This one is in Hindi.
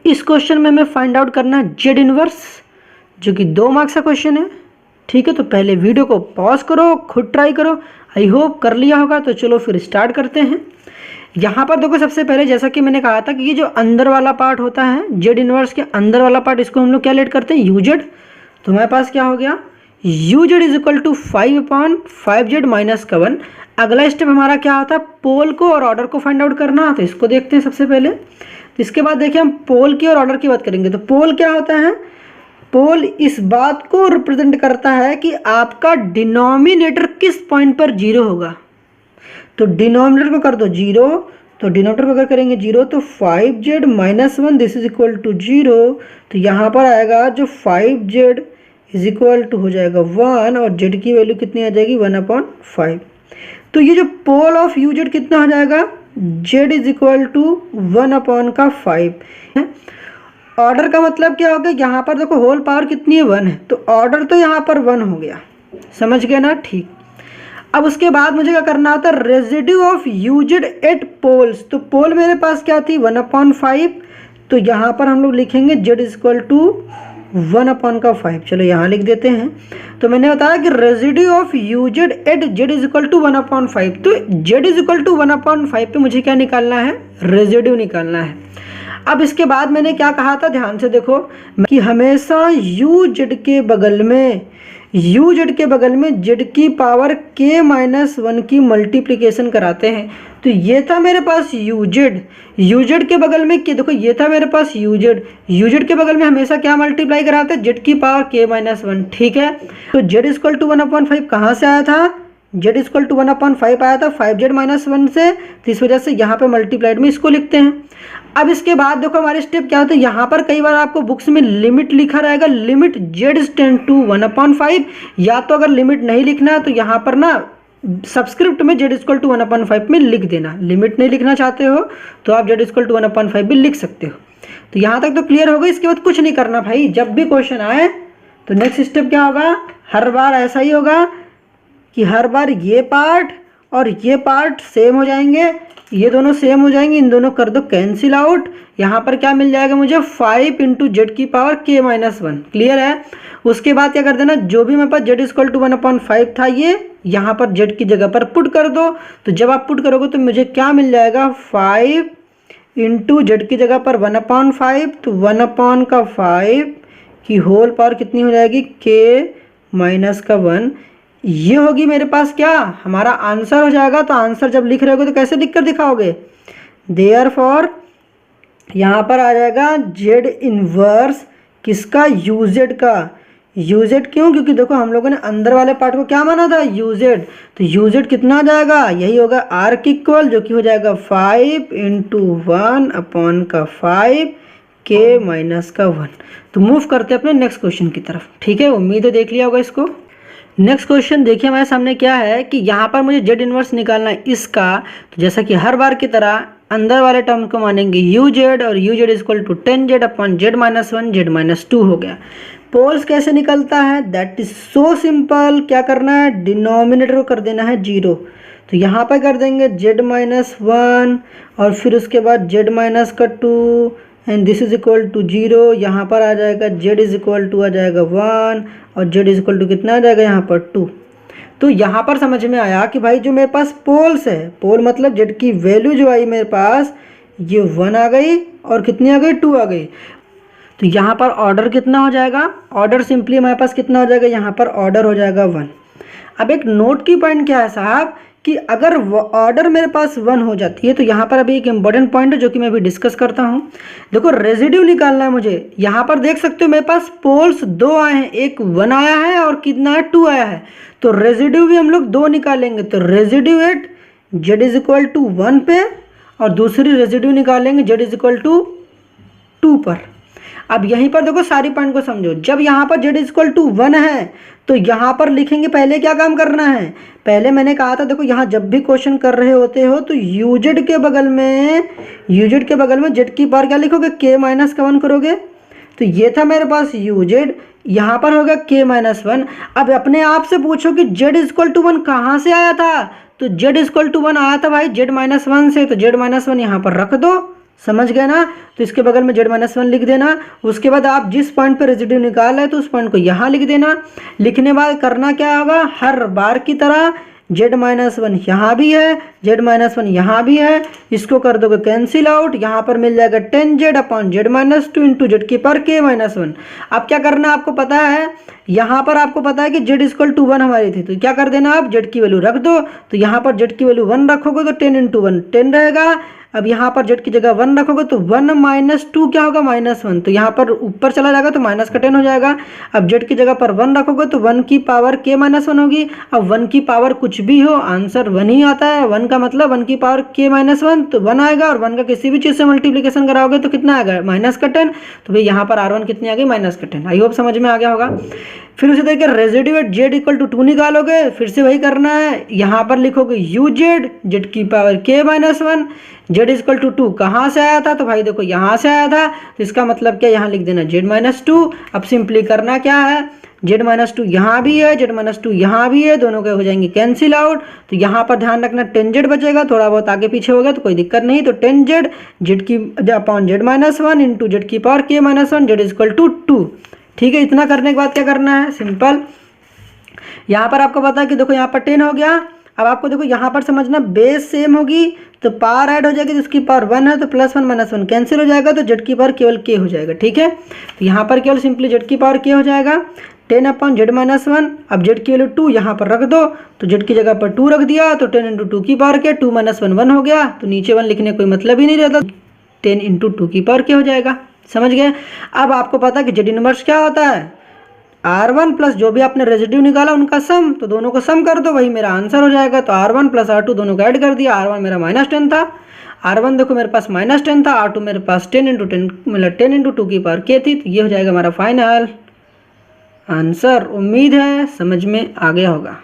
इस क्वेश्चन में हमें फाइंड आउट करना है जेड इनवर्स, जो कि 2 मार्क्स का क्वेश्चन है। ठीक है, तो पहले वीडियो को पॉज करो, खुद ट्राई करो। आई होप कर लिया होगा। तो चलो फिर स्टार्ट करते हैं। यहाँ पर देखो, सबसे पहले जैसा कि मैंने कहा था कि ये जो अंदर वाला पार्ट होता है जेड इनवर्स के अंदर वाला पार्ट, इसको हम लोग क्या लेट करते हैं, यू जेड। तो हमारे पास क्या हो गया, U Z is equal to 5/5z minus का 1। अगला स्टेप हमारा क्या होता है, पोल को और ऑर्डर को फाइंड आउट करना। तो इसको देखते हैं सबसे पहले। तो इसके बाद देखिए हम पोल की और ऑर्डर की बात करेंगे। तो पोल क्या होता है, पोल इस बात को रिप्रेजेंट करता है कि आपका डिनोमिनेटर किस पॉइंट पर 0 होगा। तो डिनोमिनेटर को कर दो 0, तो डिनोमिनेटर को अगर करेंगे 0 तो 5z minus 1 this is equal to 0। तो यहाँ पर आएगा जो 5z इज इक्वल टू हो जाएगा 1 और z की वैल्यू कितनी आ जाएगी 1/5। तो ये जो पोल ऑफ यू जेड कितना हो जाएगा, z इज इक्वल टू 1/5 है। ऑर्डर का मतलब क्या हो गया, यहाँ पर देखो होल पावर कितनी है 1 है, तो ऑर्डर तो यहाँ पर 1 हो गया। समझ गए ना, ठीक। अब उसके बाद मुझे क्या करना होता है, residue of U Z at poles. तो पोल मेरे पास क्या थी 1/5, तो यहाँ पर हम लोग लिखेंगे z इज इक्वल टू 1/5। चलो यहाँ लिख देते हैं। तो मैंने बताया कि residue of U Z at z is equal to 1/5। तो z इज इक्वल टू 1/5 पे मुझे क्या निकालना है, रेजिड्यू निकालना है। अब इसके बाद मैंने क्या कहा था, ध्यान से देखो कि हमेशा यू जेड के बगल में z की पावर k माइनस 1 की मल्टीप्लिकेशन कराते हैं। तो ये था मेरे पास यू जेड के बगल में देखो ये था मेरे पास यू जेड के बगल में हमेशा क्या मल्टीप्लाई कराते हैं, z की पावर k माइनस 1। ठीक है, तो z इक्वल टू 1/5 कहाँ से आया था, z इक्वल टू 1/5 आया था 5z माइनस 1 से। तो इस वजह से यहाँ पे मल्टीप्लाइड में इसको लिखते हैं। अब इसके बाद देखो हमारे स्टेप क्या होते हैं, यहाँ पर कई बार आपको बुक्स में लिमिट लिखा रहेगा, लिमिट z टेंड टू 1/5। या तो अगर लिमिट नहीं लिखना है तो यहाँ पर ना सबस्क्रिप्ट में z इक्वल टू 1/5 में लिख देना। लिमिट नहीं लिखना चाहते हो तो आप z इक्वल टू 1/5 भी लिख सकते हो। तो यहाँ तक तो क्लियर होगा। इसके बाद कुछ नहीं करना भाई, जब भी क्वेश्चन आए तो नेक्स्ट स्टेप क्या होगा, हर बार ऐसा ही होगा कि हर बार ये पार्ट और ये पार्ट सेम हो जाएंगे, ये दोनों सेम हो जाएंगे, इन दोनों कर दो कैंसिल आउट। यहाँ पर क्या मिल जाएगा मुझे 5 इंटू जेड की पावर k माइनस 1। क्लियर है। उसके बाद क्या कर देना, जो भी मेरे पास z इक्वल टू 1/5 था ये यहाँ पर z की जगह पर पुट कर दो। तो जब आप पुट करोगे तो मुझे क्या मिल जाएगा 5 इंटू जेड की जगह पर 1/5। तो 1/5 की होल पावर कितनी हो जाएगी k माइनस का 1। ये होगी मेरे पास क्या, हमारा आंसर हो जाएगा। तो आंसर जब लिख रहे होगे तो कैसे लिख कर दिखाओगे, देयरफॉर यहाँ पर आ जाएगा z इनवर्स किसका, यू जेड का। यू जेड क्यों, क्योंकि देखो हम लोगों ने अंदर वाले पार्ट को क्या माना था, यू जेड। तो यू जेड कितना आ जाएगा, यही होगा आर्क इक्वल, जो कि हो जाएगा 5 इंटू 1/5 k माइनस का 1। तो मूव करते हैं अपने नेक्स्ट क्वेश्चन की तरफ। ठीक है, उम्मीद है देख लिया होगा इसको। नेक्स्ट क्वेश्चन देखिए हमारे सामने क्या है कि यहाँ पर मुझे जेड इनवर्स निकालना है इसका। तो जैसा कि हर बार की तरह अंदर वाले टर्म को मानेंगे यू जेड, और U Z equal to 10z upon z minus 1 z minus 2 हो गया। पोल्स कैसे निकलता है, दैट इज सो सिंपल। क्या करना है, डिनोमिनेटर को कर देना है 0। तो यहाँ पर कर देंगे z माइनस 1 और फिर उसके बाद z माइनस का 2 and this is equal to 0। यहाँ पर आ जाएगा z इज इक्वल टू आ जाएगा 1 और z इज इक्वल टू कितना आ जाएगा यहाँ पर 2। तो यहाँ पर समझ में आया कि भाई जो मेरे पास पोल्स है, पोल मतलब z की वैल्यू जो आई मेरे पास ये 1 आ गई और कितनी आ गई 2 आ गई। तो यहाँ पर ऑर्डर कितना हो जाएगा, ऑर्डर सिंपली हमारे पास कितना हो जाएगा, यहाँ पर ऑर्डर हो जाएगा 1। अब एक नोट की पॉइंट क्या है साहब कि अगर ऑर्डर मेरे पास 1 हो जाती है तो यहाँ पर अभी एक इंपॉर्टेंट पॉइंट है जो कि मैं अभी डिस्कस करता हूँ। देखो रेजिड्यू निकालना है मुझे। यहाँ पर देख सकते हो मेरे पास पोल्स 2 आए हैं, एक 1 आया है और कितना है 2 आया है। तो रेजिड्यू भी हम लोग 2 निकालेंगे। तो residue at z is equal to 1 पे और दूसरी रेजिड्यू निकालेंगे z इज इक्वल टू 2 पर। अब यहीं पर देखो सारी पॉइंट को समझो। जब यहाँ पर z इक्वल टू 1 है तो यहाँ पर लिखेंगे, पहले क्या काम करना है, पहले मैंने कहा था देखो यहाँ जब भी क्वेश्चन कर रहे होते हो तो यूजेड के बगल में z की पावर क्या लिखोगे, k माइनस का 1 करोगे। तो ये था मेरे पास यूजेड, यहाँ पर होगा k माइनस 1। अब अपने आप से पूछो कि z इक्वल टू 1 कहाँ से आया था, तो z इक्वल टू 1 आया था भाई z माइनस 1 से। तो z माइनस 1 यहाँ पर रख दो समझ गए ना। तो इसके बगल में z-1 लिख देना। उसके बाद आप जिस पॉइंट पे रेजिड्यू निकाला है तो उस पॉइंट को यहाँ लिख देना। लिखने बाद करना क्या होगा, हर बार की तरह z-1 यहाँ भी है, z-1 यहाँ भी है, इसको कर दोगे कैंसिल आउट। यहाँ पर मिल जाएगा 10z upon z-2 into Z की पर k-1। अब क्या करना आपको पता है, यहाँ पर आपको पता है कि z इक्वल टू 1 हमारी थी, तो क्या कर देना आप z की वैल्यू रख दो। तो यहाँ पर z की वैल्यू 1 रखोगे तो 10 इंटू 1 10 रहेगा। अब यहाँ पर z की जगह 1 रखोगे तो 1 माइनस 2 क्या होगा, -1। तो यहाँ पर ऊपर चला जाएगा तो माइनस का 10 हो जाएगा। अब z की जगह पर 1 रखोगे तो 1 की पावर k-1 होगी। अब 1 की पावर कुछ भी हो, आंसर 1 ही आता है। 1 का मतलब 1 की पावर k-1 तो 1 आएगा, और 1 का किसी भी चीज़ से मल्टीप्लीकेशन कराओगे तो कितना आएगा, माइनस का 10। तो भाई यहाँ पर R1 कितनी आ गई, -10। आई होप समझ में आ गया होगा। फिर उसी तरीके residue at z equal to 2 निकालोगे, फिर से वही करना है। यहाँ पर लिखोगे uz z की power k-1, z equal to 2 कहाँ से आया था, तो भाई देखो यहाँ से आया था, तो इसका मतलब क्या, यहाँ लिख देना z-2। अब सिंपली करना क्या है, z-2 यहाँ भी है, z-2 यहाँ भी है, दोनों के हो जाएंगे कैंसिल आउट। तो यहाँ पर ध्यान रखना 10z बचेगा, थोड़ा बहुत आगे पीछे होगा तो कोई दिक्कत नहीं। तो 10z z की अपॉन z-1 इंटू जेड की power k-1 z equal to 2। ठीक है, इतना करने के बाद क्या करना है, सिंपल यहाँ पर आपको पता है कि देखो यहाँ पर 10 हो गया। अब आपको देखो यहाँ पर समझना, बेस सेम होगी तो पावर ऐड हो जाएगी, तो उसकी पावर 1 है तो +1 -1 कैंसिल हो जाएगा, तो जेड की पावर केवल k हो जाएगा। ठीक है, तो यहाँ पर केवल सिंपली जेड की पावर k हो जाएगा 10 अपॉन z-1। अब जेड की वैल्यू 2 यहाँ पर रख दो, तो जेड की जगह पर 2 रख दिया, तो 10 इंटू 2 की पावर k, 2 - 1 1 हो गया, तो नीचे 1 लिखने कोई मतलब ही नहीं रहता, 10 इंटू 2 की पावर k हो जाएगा। समझ गए। अब आपको पता है कि जेड इनवर्स क्या होता है, R1 प्लस जो भी आपने रेजिड्यू निकाला उनका सम, तो दोनों को सम कर दो, वही मेरा आंसर हो जाएगा। तो R1 प्लस R2 दोनों को ऐड कर दिया। R1 मेरा -10 था, R1 देखो मेरे पास -10 था, R2 मेरे पास 10 इंटू 10 मतलब 10 इंटू 2 की पावर k थी। तो ये हो जाएगा हमारा फाइनल आंसर। उम्मीद है समझ में आ गया होगा।